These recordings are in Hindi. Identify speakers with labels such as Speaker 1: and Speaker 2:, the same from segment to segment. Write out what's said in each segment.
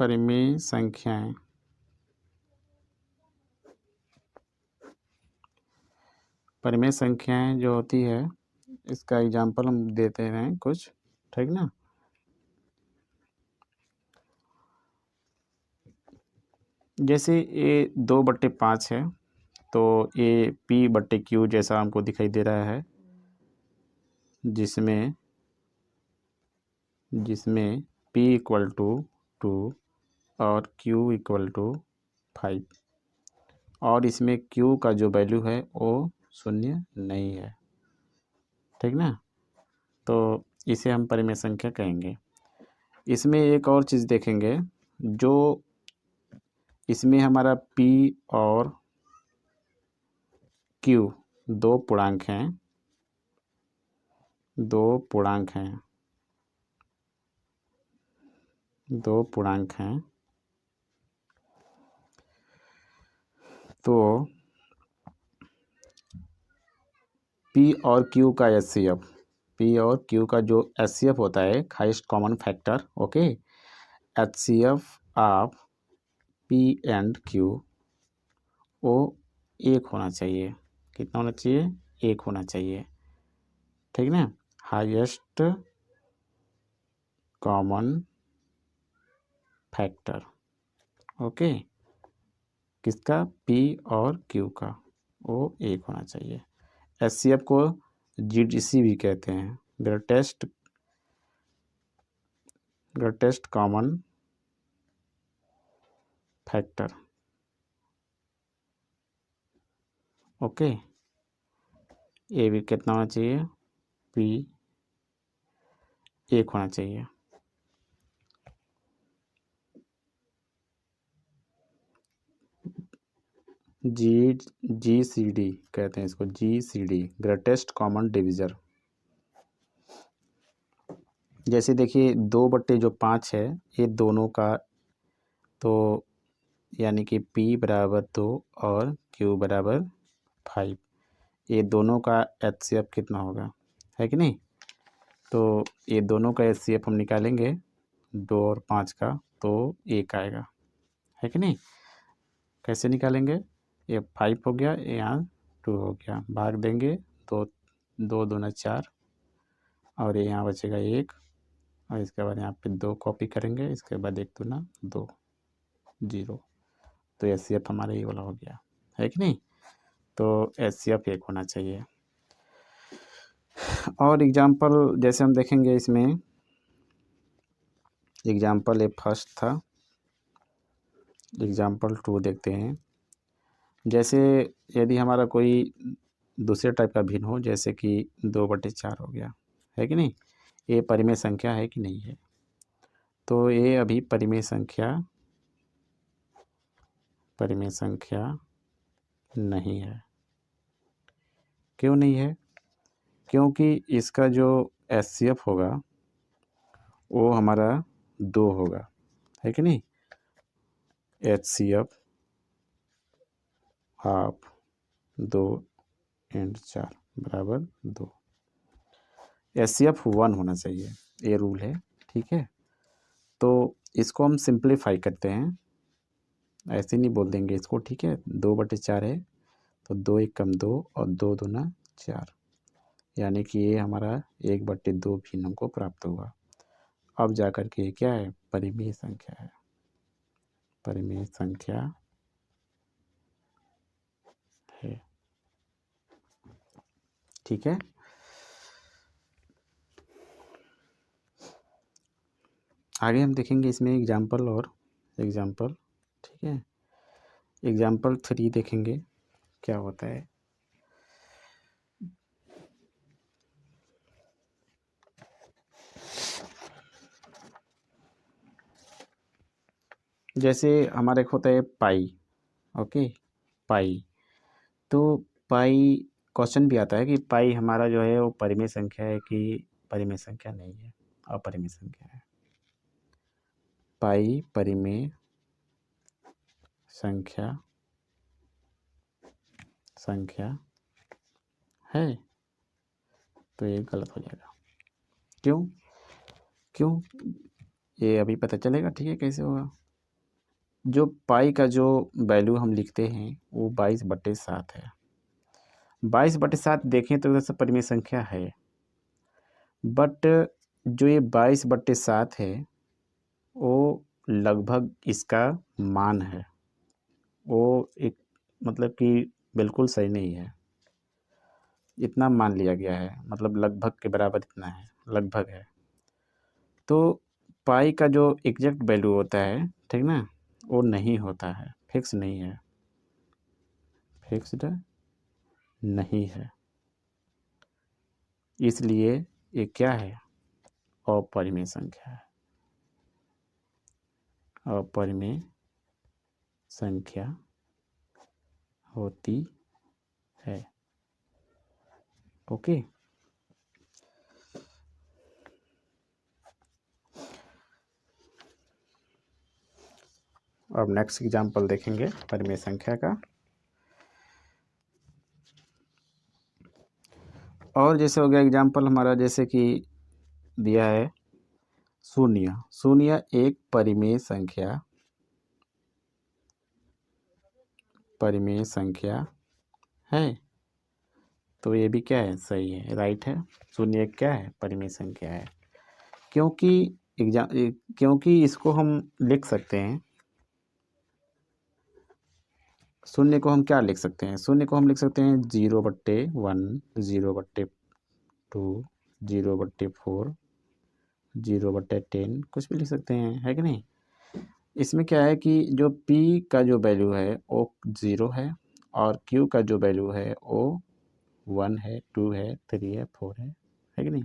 Speaker 1: परिमेय संख्याएं। परिमेय संख्याएं जो होती है, इसका एग्जाम्पल हम देते हैं कुछ, ठीक ना। जैसे ये 2/5 है, तो ये P/Q जैसा हमको दिखाई दे रहा है, जिसमें P = 2 और Q = 5, और इसमें Q का जो वैल्यू है वो 0 नहीं है, ठीक ना। तो इसे हम परिमेय संख्या कहेंगे। इसमें एक और चीज़ देखेंगे, जो इसमें हमारा P और Q दो पूर्णांक हैं, तो P और Q का HCF, P और Q का जो HCF होता है, highest common factor, okay, HCF of P and Q वो 1 होना चाहिए। कितना होना चाहिए? 1 होना चाहिए, ठीक ना। हाईएस्ट कॉमन फैक्टर, ओके, किसका? P और Q का, वो 1 होना चाहिए। HCF को GDC भी कहते हैं, ग्रेटेस्ट कॉमन फैक्टर, ओके। ये भी कितना होना चाहिए? P 1 होना चाहिए। GCD कहते हैं इसको, GCD, ग्रेटेस्ट कॉमन डिविज़र। जैसे देखिए 2/5 है, ये दोनों का, तो यानी कि P = 2 और Q = 5, ये दोनों का HCF कितना होगा, है कि नहीं। तो ये दोनों का HCF हम निकालेंगे 2 और 5 का, तो 1 आएगा, है कि नहीं। कैसे निकालेंगे? ये 5 हो गया, यहाँ 2 हो गया, भाग देंगे, 2 2 दूना 4, और ये यहाँ बचेगा 1, और इसके बाद यहाँ पे 2 कॉपी करेंगे, इसके बाद 1 दूना 2, 0। तो HCF हमारा ये वाला हो गया, है कि नहीं। तो HCF 1 होना चाहिए। और एग्जाम्पल जैसे हम देखेंगे, इसमें एग्जाम्पल 1 फर्स्ट था, एग्जाम्पल 2 देखते हैं। जैसे यदि हमारा कोई दूसरे टाइप का भिन्न हो, जैसे कि 2/4 हो गया, है कि नहीं, ये परिमेय संख्या है कि नहीं है। तो ये अभी परिमेय संख्या नहीं है। क्यों नहीं है? क्योंकि इसका जो HCF होगा वो हमारा 2 होगा, है कि नहीं। HCF of 2 and 4 = 2। HCF 1 होना चाहिए, ये रूल है, ठीक है। तो इसको हम सिंप्लीफाई करते हैं, ऐसे नहीं बोल देंगे इसको, ठीक है। 2/4 है, तो 2 × 1 = 2 और 2 दूना 4, यानी कि ये हमारा 1/2 भिन्न हमको प्राप्त हुआ। अब जाकर के ये क्या है? परिमेय संख्या है, परिमेय संख्या है, ठीक है। आगे हम देखेंगे इसमें एग्जाम्पल और एग्जाम्पल, ठीक है। एग्जाम्पल 3 देखेंगे क्या होता है। जैसे हमारा एक होता है पाई, ओके, पाई। तो पाई क्वेश्चन भी आता है कि पाई हमारा जो है वो परिमेय संख्या है कि परिमेय संख्या नहीं है, अपरिमेय संख्या है। पाई परिमेय संख्या है, तो ये गलत हो जाएगा। क्यों? ये अभी पता चलेगा, ठीक है, कैसे होगा। जो पाई का जो वैल्यू हम लिखते हैं वो 22/7 है। 22/7 देखें तो वैसे परिमेय संख्या है, बट जो ये 22/7 है वो लगभग इसका मान है, वो एक मतलब कि बिल्कुल सही नहीं है। इतना मान लिया गया है, मतलब लगभग के बराबर इतना है, लगभग है। तो पाई का जो एग्जैक्ट वैल्यू होता है, ठीक ना, वो नहीं होता है, फिक्स नहीं है, फिक्स्ड नहीं है। इसलिए ये क्या है, अपरिमेय संख्या है, अपरिमेय संख्या होती है। ओके। अब नेक्स्ट एग्जाम्पल देखेंगे परिमेय संख्या का। और जैसे हो गया एग्जाम्पल हमारा, जैसे कि दिया है शून्य। शून्य एक परिमेय संख्या, परिमेय संख्या है। तो ये भी क्या है, सही है, राइट है। शून्य एक क्या है, परिमेय संख्या है। क्योंकि इसको हम लिख सकते हैं, शून्य को हम क्या लिख सकते हैं, शून्य को हम लिख सकते हैं 0/1, 0/2, 0/4, 0/10, कुछ भी लिख सकते हैं, है कि नहीं। इसमें क्या है कि जो p का जो वैल्यू है वो 0 है, और q का जो वैल्यू है वो 1 है, 2 है, 3 है, 4 है कि नहीं।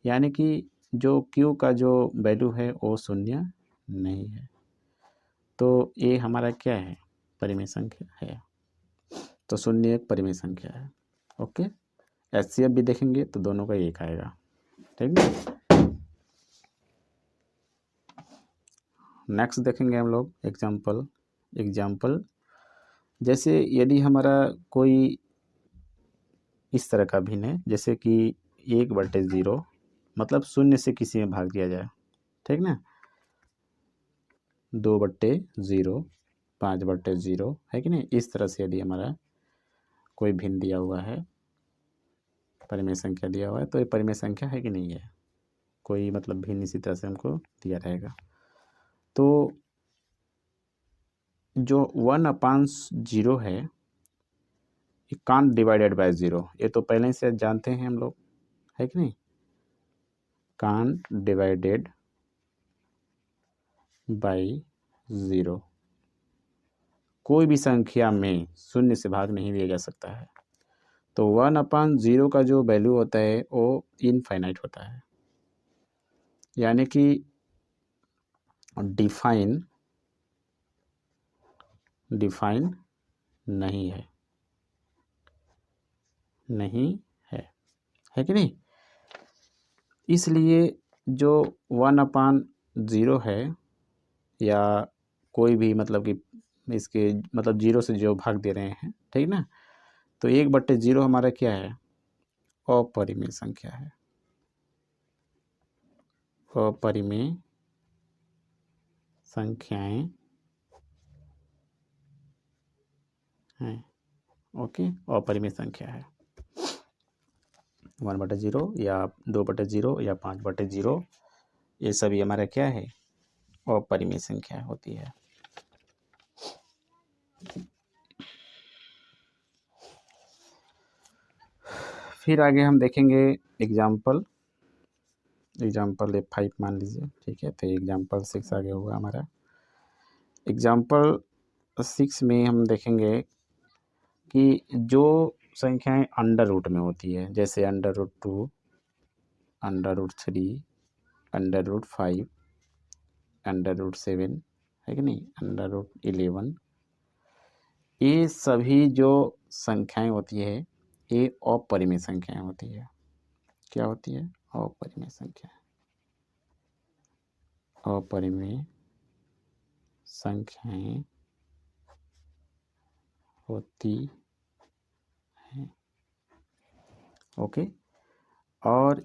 Speaker 1: यानी कि जो q का जो वैल्यू है वो शून्य नहीं है। तो ये हमारा क्या है, परिमेय संख्या है। तो शून्य एक परिमेय संख्या है। ओके। HCF भी देखेंगे तो दोनों का एक आएगा, ठीक है। नेक्स्ट देखेंगे हम लोग एग्जाम्पल। जैसे यदि हमारा कोई इस तरह का भिन्न है, जैसे कि 1/0, मतलब शून्य से किसी में भाग दिया जाए, ठीक ना। 2/0, 5/0, है कि नहीं। इस तरह से यदि हमारा कोई भिन्न दिया हुआ है, परिमेय संख्या दिया हुआ है, तो ये परिमेय संख्या है कि नहीं है। कोई मतलब भिन्न इसी तरह से हमको दिया रहेगा। तो जो 1/0 है, ये कांट डिवाइडेड बाय 0, ये तो पहले से जानते हैं हम लोग, है कि नहीं। कांट डिवाइडेड बाय 0, कोई भी संख्या में शून्य से भाग नहीं दिया जा सकता है। तो 1/0 का जो वैल्यू होता है वो इनफाइनाइट होता है, यानी कि डिफाइन नहीं है, है कि नहीं। इसलिए जो 1/0 है, या कोई भी मतलब कि इसके मतलब 0 से जो भाग दे रहे हैं, ठीक ना। तो 1/0 हमारा क्या है, अपरिमेय संख्या है, अपरिमेय संख्याएं हैं। ओके, अपरिमेय संख्या है। 1/0 या 2/0 या 5/0, ये सभी हमारा क्या है, अपरिमेय संख्या होती है। फिर आगे हम देखेंगे एग्जाम्पल 5 मान लीजिए, ठीक है। तो एग्जाम्पल 6 आगे होगा हमारा। एग्जाम्पल 6 में हम देखेंगे कि जो संख्याएं अंडर रूट में होती है, जैसे √2, √3, √5, √7, है कि नहीं, √11, ये सभी जो संख्याएं होती है ये अपरिमेय संख्याएं होती है। क्या होती है, अपरिमेय संख्या, अपरिमेय संख्याएं होती हैं। ओके। और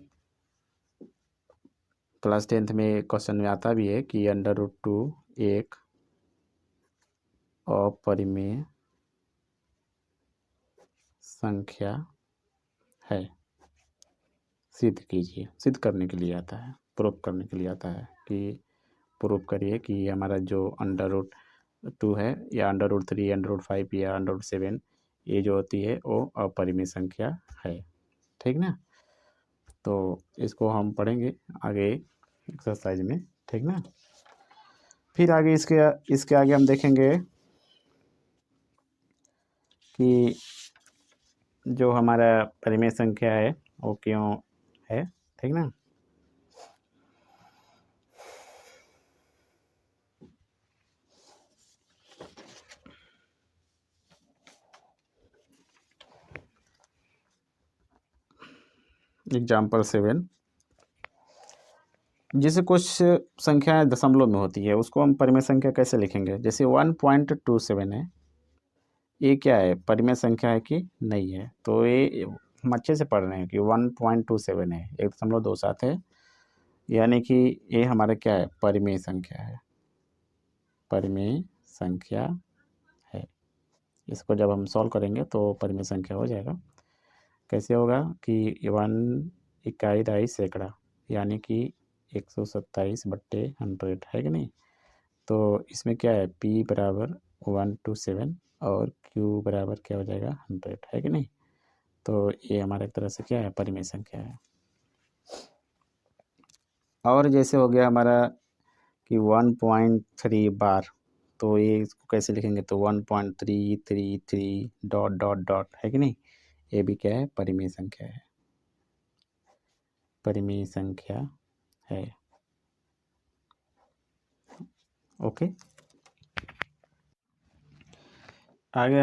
Speaker 1: क्लास 10th में क्वेश्चन में आता भी है कि √2 एक अपरिमेय संख्या है। सिद्ध कीजिए। सिद्ध करने के लिए आता है, प्रूफ करने के लिए आता है कि प्रूफ करिए कि हमारा जो √2 है या √3 या √5 या √7 ये जो होती है वो अपरिमेय संख्या है। ठीक ना। तो इसको हम पढ़ेंगे आगे एक्सरसाइज में। ठीक ना। फिर आगे इसके आगे हम देखेंगे कि जो हमारा परिमेय संख्या है वो क्यों है। ठीक ना। एग्जाम्पल 7, जैसे कुछ संख्याएं दशमलव में होती है उसको हम परिमेय संख्या कैसे लिखेंगे। जैसे 1.27 है, ये क्या है, परिमेय संख्या है कि नहीं है। तो ये हम अच्छे से पढ़ रहे हैं कि 1.27 है, 1.27 है, यानी कि ये हमारा क्या है, परिमेय संख्या है। परिमेय संख्या है। इसको जब हम सॉल्व करेंगे तो परिमेय संख्या हो जाएगा। कैसे होगा कि 1 इकाई दहाई सैकड़ा, यानी कि 127/100 है कि नहीं। तो इसमें क्या है, P बराबर 127 और Q बराबर क्या हो जाएगा, 100 है कि नहीं। तो ये हमारा एक तरह से क्या है, परिमेय संख्या है। और जैसे हो गया हमारा कि 1.3 बार, तो ये इसको कैसे लिखेंगे, तो 1.333 डॉट डॉट डॉट है कि नहीं। ये भी क्या है, परिमेय संख्या है। परिमेय संख्या है। ओके। आगे